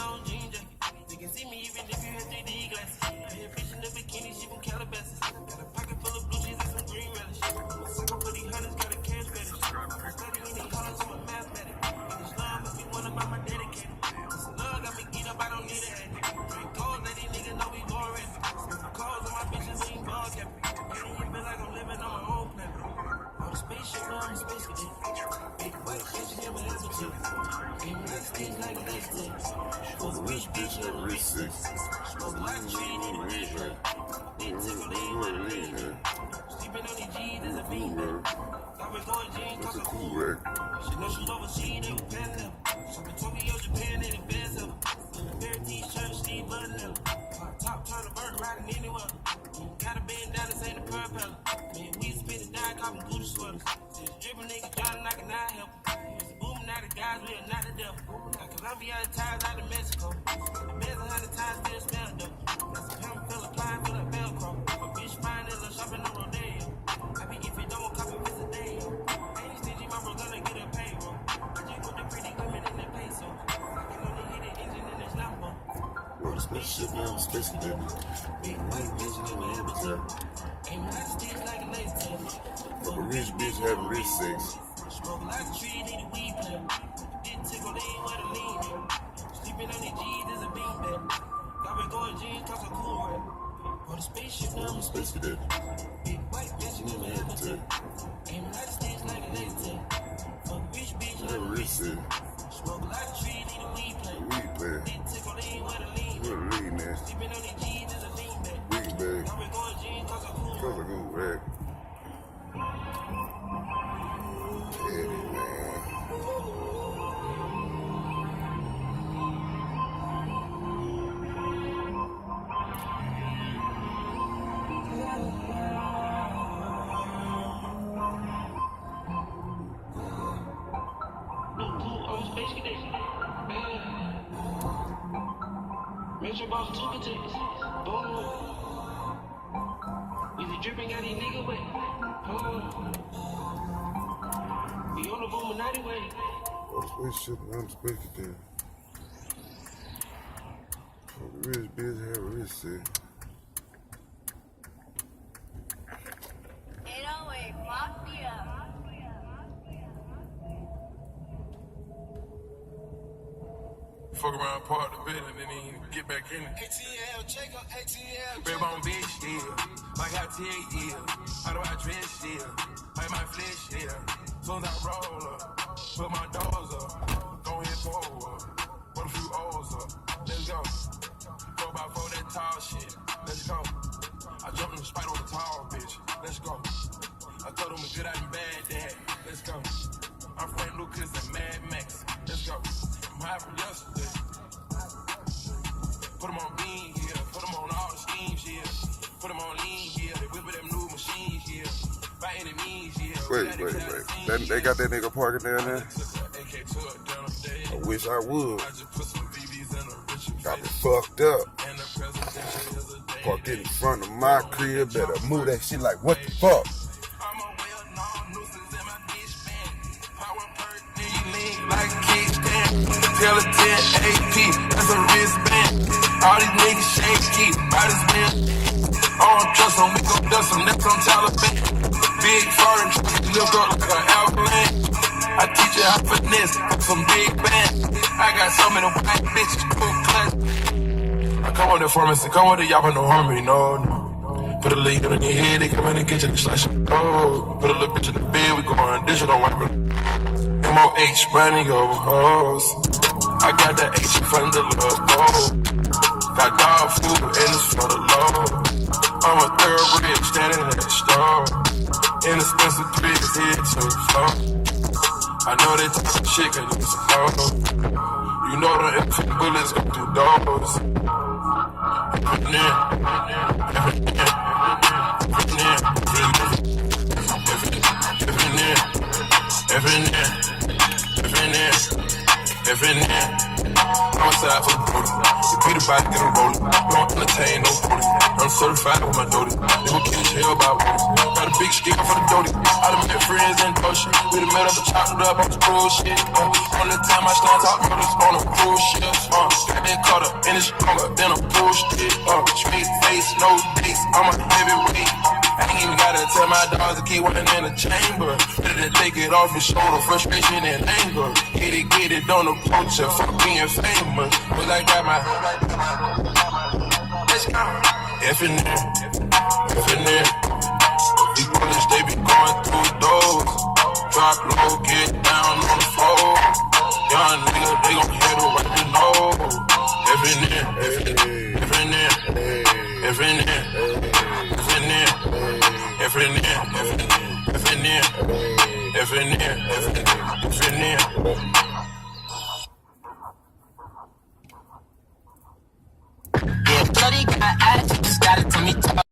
long jean jacket. They can see me even if you have 3D glasses. I hear bitch in the bikini, she from Calabasas. Got a pocket full of blue cheese and some green relish. I'm a sucker for these hunters, got a cash fetish. I'm studying these hunters, I'm a mathematic. And this love must be one of my dedicated. This love got me geeked up, I don't need it. Drink cold, let these niggas know we boring. Some calls on my bitches ain't ball capping. Getting it feel like I'm living on my own planet. On the spaceship, now I'm a space cadet. Big white bitch, yeah, my ass up to. Game like things like this thing. For the rich bitch, yeah, the rich six. Smoke like tree, need a rich right. Didn't tickle, they ain't what it is. Sleeping on these G's, there's a beam there. Got me going jeans, cause I'm cool. She know she's overseas, they were paying them. Shopping Tokyo, Japan, they the best of them. Bare t-shirt, Steve Button them. Top turn to bird riding anywhere. Got a bend down, this ain't a propeller. Man, we spit it down, call them booty sweaters. Says dripping nigga drowning, I cannot help him. It's a booming out of guys, we are not the devil. Like Colombia, the ties out of Mexico. The beds 100 times still smell dope. Got some pimp feel applying for that Velcro. A bitch fine as a shopping on Rodeo. I be if it don't copy, miss a day. Ain't stingy, my bro gonna get a payroll. I just put the pretty women in the peso. I can only hit the engine in this Lambo. Well, the spaceship now, space cadet. Big white bitch in my habitat. Ain't like sticks like a lace tag. But a rich bitch having rich sex. Smoke like a tree, need a weed plant. Didn't tickle, they ain't what to lean in. Sleeping on these G's, there's a bean bag. Got me going jeans, cause I'm cool right. On the spaceship now, I'm a space cadet. Big white bitch in my habitat. Ain't like sticks like a lace tag. Fuck rich bitch like a rich sex. Smoke like a tree, need a weed plant. Weed plant. Didn't tickle, they ain't what to lean in. What a lean man. Sleeping on these G's, there's a bean bag. Weed bag. Got me going jeans, cause I'm cool. Cause I go back. Teddy, man. Metro boss 2 potatoes. Boom. Weezy dripping, got these niggas wet. We on the Illuminati way. Oh, the spaceship now, I'm space cadet. Oh, the rich bitch have a rich sex. 808 Mafia. Fuck around, park the bed, and then he get back in it. ATL, Jacob, ATL. Red bone bitch, yeah. Like I tell yeah. How do I dress, yeah. Like my flesh, yeah. Soon as I roll up, put my doors up. Go ahead, forward. Put a few O's up. Let's go. 4x4, that tall shit. Let's go. I jumped in the spite on the tall bitch. Let's go. I told him a good out and bad dad. Let's go. I'm Frank Lucas and Mad Max. Let's go. I'm high from yesterday. Put them on bean here. Put them on all the schemes here. Put them on lean here. They whip them new machines here. By any means here. Wait. They got that nigga parking down there? I wish I would. Got me fucked up. Parked in front of my crib. Better move that shit like, what the fuck? Like a kickstand, tell a 10 AP, that's a wristband. All these niggas shaky, bodies man. I don't trust them, we gon' dust them, that's on Taliban. Big foreign truck, lift up like an airplane. I teach you how to finesse, some big band. I got so many white bitches, cool class. I come on the pharmacy, come on the y'all no harmony, no. Put a lead in your head, they come in the kitchen, it's like shit. Oh, put a little bitch in the bed, we going dish it on white. MOH, running over hoes. I got the H from the love bowl. Got dog food and it's for the low. I'm a thoroughbred standing at the store. Inexpensive threes here to the floor. I know they talking shit cause it's slow. You know the infant bullets go through doors. Every night, I'm outside for the booty. You beat the body, get them rolling. We don't entertain no booty. I'm certified with my doty. They gon' get his hell by booty. Got a big stick for the doty. I done met friends in Ocean. We done met up and chopped it up on the bullshit. On the time I stand talking about this on the cruise ship. Got that and it's stronger than a pull stick. Straight face, no dates, I'm a heavyweight. I ain't even gotta tell my dogs to keep one in the chamber. Ready to take it off his shoulder, frustration and anger. Get it, don't approach her, fuck being famous. But I got my, let's go. Effing in. These bullets, they be going through doors. Drop low, get down on the floor. Young nigga, they gon' hit her right the nose. Effing in. Yeah, bloody got attitude, just gotta tell me talk.